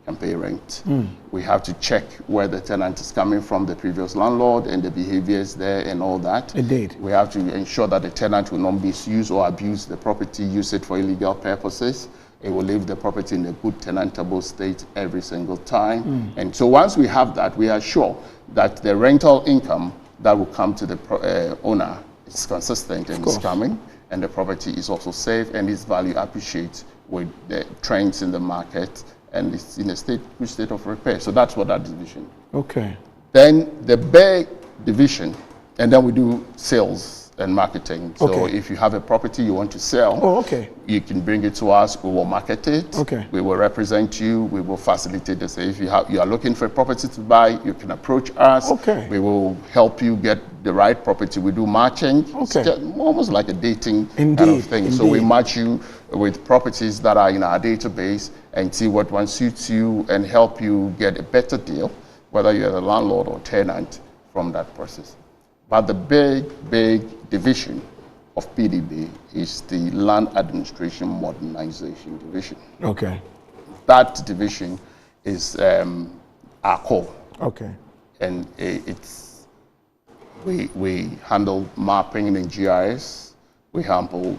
Can pay rent. We have to check where the tenant is coming from, the previous landlord, and the behaviors there and all that. Indeed. We have to ensure that the tenant will not misuse or abuse the property, use it for illegal purposes. It will leave the property in a good tenantable state every single time. And so once we have that, we are sure that the rental income that will come to the owner is consistent and is coming, and the property is also safe and its value appreciates with the trends in the market, and it's in a good state of repair. So that's what that division. Okay. Then the big division, and then we do sales and marketing. So Okay. if you have a property you want to sell, Oh, okay. you can bring it to us, we will market it. Okay. We will represent you, we will facilitate this. If you are looking for a property to buy, you can approach us. Okay. We will help you get the right property. We do matching. It's Okay. just almost like a dating kind Indeed, of thing. So we indeed. match you with properties that are in our database and see what one suits you and help you get a better deal, whether you're a landlord or tenant, from that process. But the big division of PDB is the Land Administration Modernization Division. Okay. That division is our core, Okay. and we handle mapping and GIS. We handle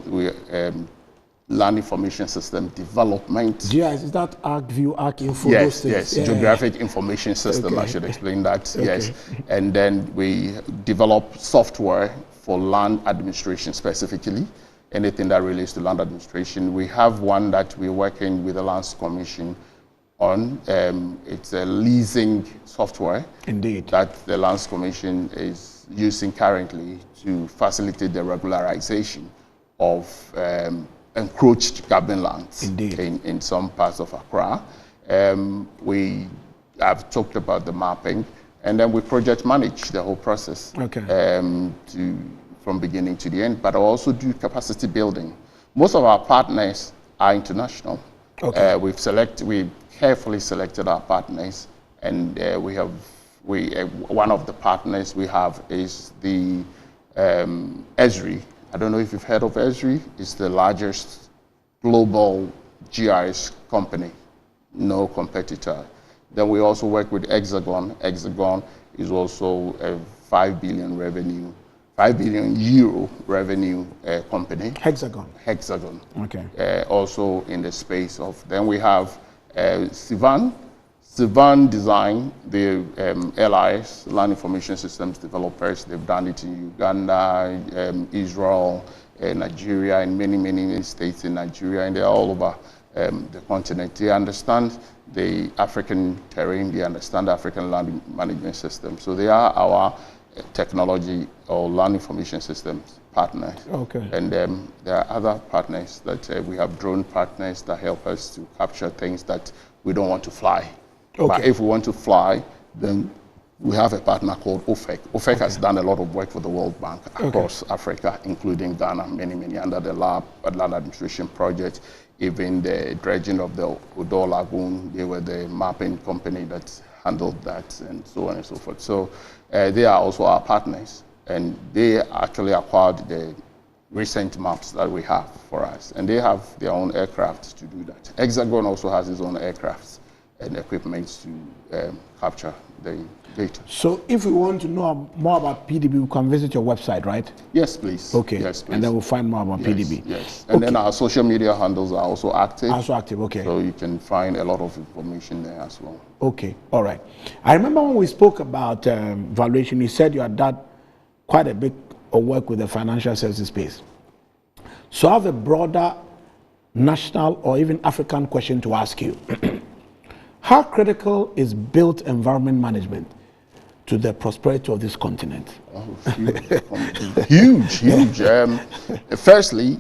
land information system development. GIS, is that ArcView, ArcInfo? those Yes, things? yes, Yeah, geographic information system, I Okay. should explain that, yes. Okay. And then we develop software for land administration specifically, anything that relates to land administration. We have one that we're working with the Lands Commission on. It's a leasing software Indeed. that the Lands Commission is using currently to facilitate the regularization of encroached government lands Indeed. in some parts of Accra. We have talked about the mapping, and then we project manage the whole process Okay. from beginning to the end, but I also do capacity building. Most of our partners are international. Okay. We carefully selected our partners, and one of the partners we have is the Esri. I don't know if you've heard of Esri. It's the largest global GIS company, no competitor. Then we also work with Hexagon. Hexagon is also a 5 billion euro revenue company. Hexagon. Hexagon. Okay. Also in the space of, then we have Sivan. Sivan Design, the LIS, Land Information Systems developers. They've done it in Uganda, Israel, Nigeria, and many states in Nigeria, and they're all over the continent. They understand the African terrain, they understand the African land management system. So they are our technology or land information systems partners. Okay. And there are other partners that we have drone partners that help us to capture things that we don't want to fly. Okay. But if we want to fly, then we have a partner called OFEC. OFEC has done a lot of work for the World Bank across Africa, including Ghana, many, under the Land Administration Project, even the dredging of the Odo Lagoon. They were the mapping company that handled that, and so on and so forth. So they are also our partners, and they actually acquired the recent maps that we have for us, and they have their own aircraft to do that. Hexagon also has its own aircraft and equipment to capture the data. So if we want to know more about PDB, we can visit your website, right? Yes, please. Okay. Yes, please. And then we'll find more about PDB. Yes. And then our social media handles are also active. Also active, okay. So you can find a lot of information there as well. Okay, all right. I remember when we spoke about valuation, you said you had done quite a bit of work with the financial services space. So I have a broader national or even African question to ask you. How critical is built environment management to the prosperity of this continent? Oh, huge. Firstly,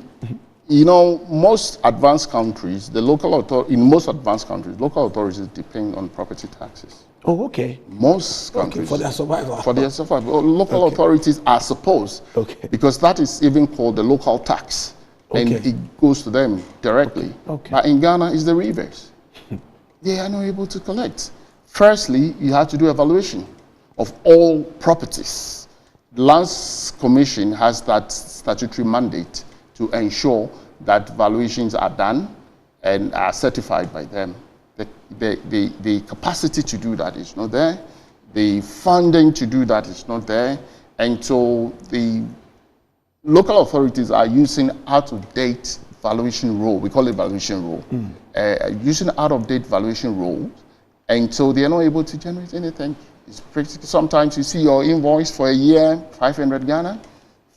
you know, most advanced countries, in most advanced countries, local authorities depend on property taxes. Oh, okay. Most countries. For their survival. For their survival. Local authorities are supposed, because that is even called the local tax, and it goes to them directly. But in Ghana, it's the reverse. They are not able to collect. Firstly, you have to do evaluation of all properties. The Lands Commission has that statutory mandate to ensure that valuations are done and are certified by them. The capacity to do that is not there. The funding to do that is not there. And so the local authorities are using out-of-date valuation rule. We call it valuation rule. Using out-of-date valuation rules, and so they're not able to generate anything. It's pretty, sometimes you see your invoice for a year, 500 Ghana,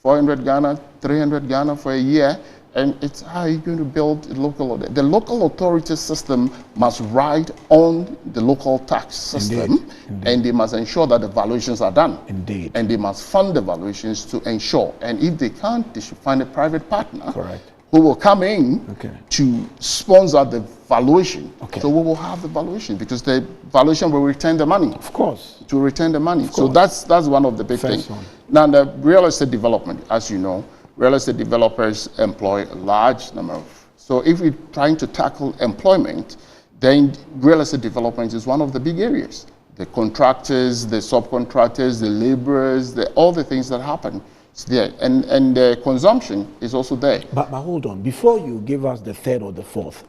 400 Ghana, 300 Ghana for a year, and it's how are you going to build a local? The local authority system must ride on the local tax system, and they must ensure that the valuations are done. Indeed. And they must fund the valuations to ensure. And if they can't, they should find a private partner. Correct. Who will come in to sponsor the valuation. So we will have the valuation because the valuation will return the money. Of course. To return the money. So that's one of the big things. Now the real estate development, as you know, real estate developers employ a large number of. So if we're trying to tackle employment, then real estate development is one of the big areas. The contractors, the subcontractors, the laborers, all the things that happen. It's there. And the consumption is also there. But hold on, before you give us the third or the fourth,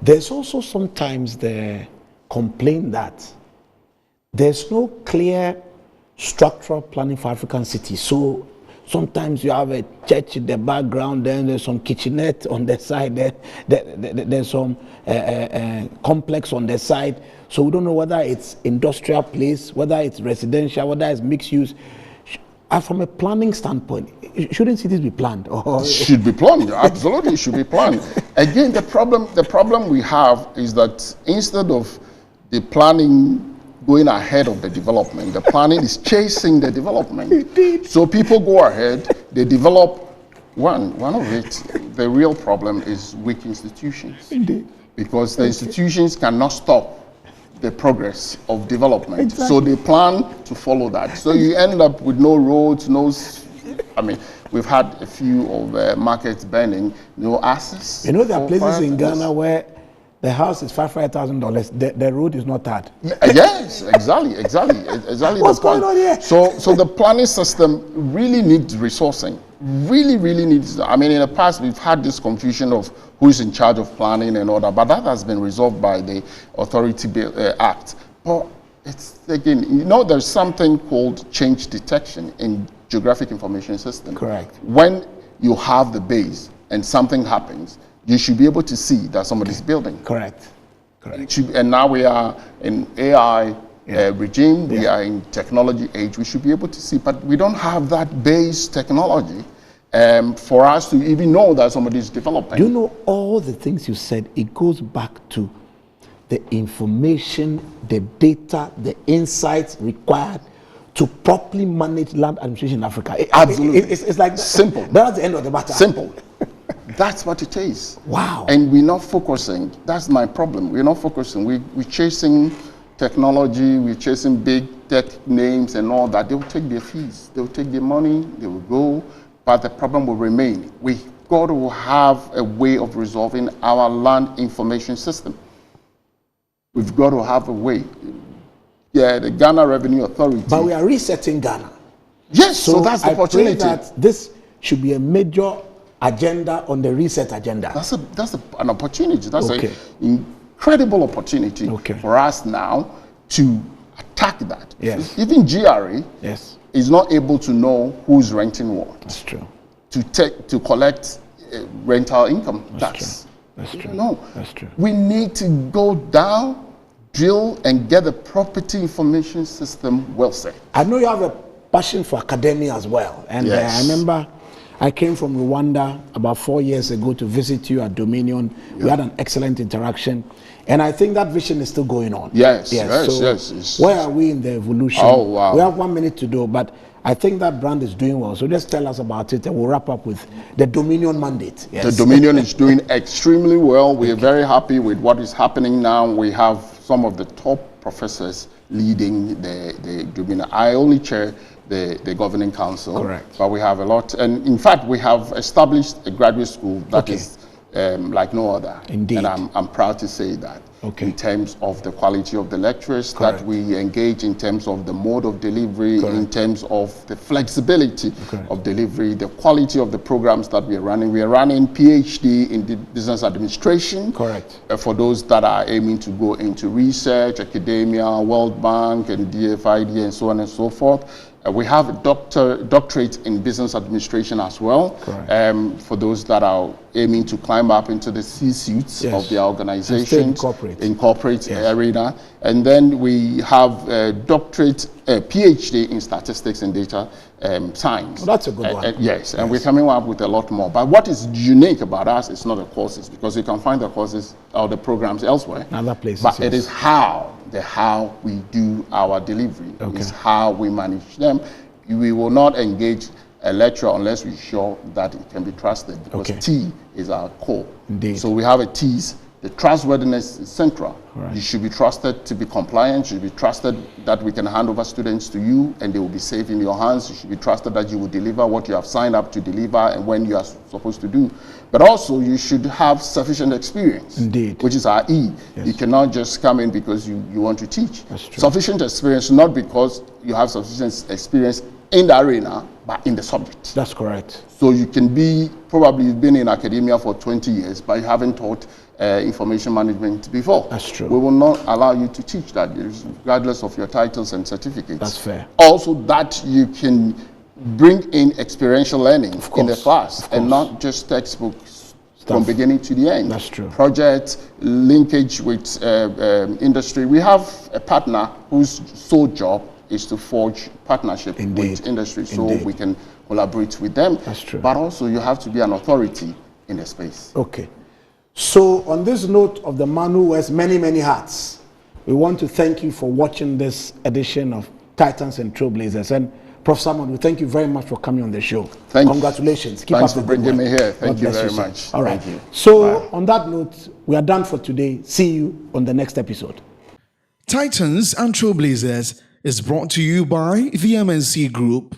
there's also sometimes the complaint that there's no clear structural planning for African cities. So sometimes you have a church in the background, then there's some kitchenette on the side, there's some complex on the side. So we don't know whether it's industrial place, whether it's residential, whether it's mixed use. From a planning standpoint, shouldn't cities be planned? It should be planned, absolutely, it should be planned. Again, the problem we have is that instead of the planning going ahead of the development, the planning is chasing the development. Indeed. So people go ahead, they develop one of it. The real problem is weak institutions. Indeed. Because the institutions cannot stop the progress of development. Exactly. So they plan to follow that. So you end up with no roads, we've had a few of markets burning, no access. You know, there are places in Ghana where the house is $500,000. The road is not that. Yes, exactly. What's going on here? So the planning system really needs resourcing. Really needs. I mean, in the past we've had this confusion of who is in charge of planning and all that, but that has been resolved by the Authority Act. But it's again, there's something called change detection in geographic information system. Correct. When you have the base and something happens, you should be able to see that somebody's building. Correct. And now we are in AI regime, we are in technology age, we should be able to see, but we don't have that base technology for us to even know that somebody is developing. Do you know all the things you said? It goes back to the information, the data, the insights required to properly manage land administration in Africa. Absolutely. It's like simple. That's the end of the matter. Simple. That's what it is. Wow. And we're not focusing. That's my problem. We're not focusing. We're chasing technology. We're chasing big tech names and all that. They will take their fees. They will take their money. They will go. But the problem will remain. We've got to have a way of resolving our land information system. We've got to have a way. Yeah, the Ghana Revenue Authority. But we are resetting Ghana. Yes, so that's the opportunity. I pray that this should be a major agenda on the reset agenda. That's an opportunity. That's an incredible opportunity for us now to attack that. Yes. Even GRA is not able to know who's renting what. That's true. To collect rental income tax. That's true. No. That's true. We need to go down, drill, and get the property information system well set. I know you have a passion for academia as well. And I remember I came from Rwanda about 4 years ago to visit you at Dominion. We had an excellent interaction. And I think that vision is still going on. Yes. Where are we in the evolution? Oh, wow. We have 1 minute to do, but I think that brand is doing well. So just tell us about it and we'll wrap up with the Dominion mandate. Yes. The Dominion is doing extremely well. We are very happy with what is happening now. We have some of the top professors leading the Dominion. I only chair the governing council. Correct. But we have a lot. And in fact, we have established a graduate school that is like no other. Indeed. And I'm proud to say that. In terms of the quality of the lecturers that we engage, in terms of the mode of delivery, in terms of the flexibility of delivery, the quality of the programs that we are running. We are running PhD in business administration. For those that are aiming to go into research, academia, World Bank, and DFID, and so on and so forth. We have a doctorate in business administration as well, for those that are aiming to climb up into the C-suites of their organization, in corporate arena. And then we have a doctorate, PhD in statistics and data science. Well, that's a good one. Yes, and we're coming up with a lot more. But what is unique about us is not the courses, because you can find the courses or the programs elsewhere. Other places. But it is how we do our delivery. Is how we manage them. We will not engage a lecturer unless we're sure that it can be trusted, because T is our core. Indeed. So we have a T's. The trustworthiness is central. You should be trusted to be compliant. You should be trusted that we can hand over students to you and they will be safe in your hands. You should be trusted that you will deliver what you have signed up to deliver and when you are supposed to do. But also you should have sufficient experience. Indeed. Which is our E. You cannot just come in because you want to teach. That's true. Sufficient experience, not because you have sufficient experience in the arena, but in the subject. That's correct. So you can be, probably you've been in academia for 20 years, but you haven't taught information management before. That's true. We will not allow you to teach that, regardless of your titles and certificates. That's fair. Also, that you can bring in experiential learning in the class and not just textbooks from beginning to the end. That's true. Project, linkage with industry. We have a partner whose sole job is to forge partnership with industry, so we can collaborate with them. That's true. But also you have to be an authority in the space. Okay. So on this note of the man who wears many, many hats, we want to thank you for watching this edition of Titans and Trailblazers. And Prof. Salmon, we thank you very much for coming on the show. Congratulations. Keep Thanks for bringing me here. Thank you very much. All right. Thank you. So on that note, we are done for today. See you on the next episode. Titans and Trailblazers is brought to you by the MNC Group.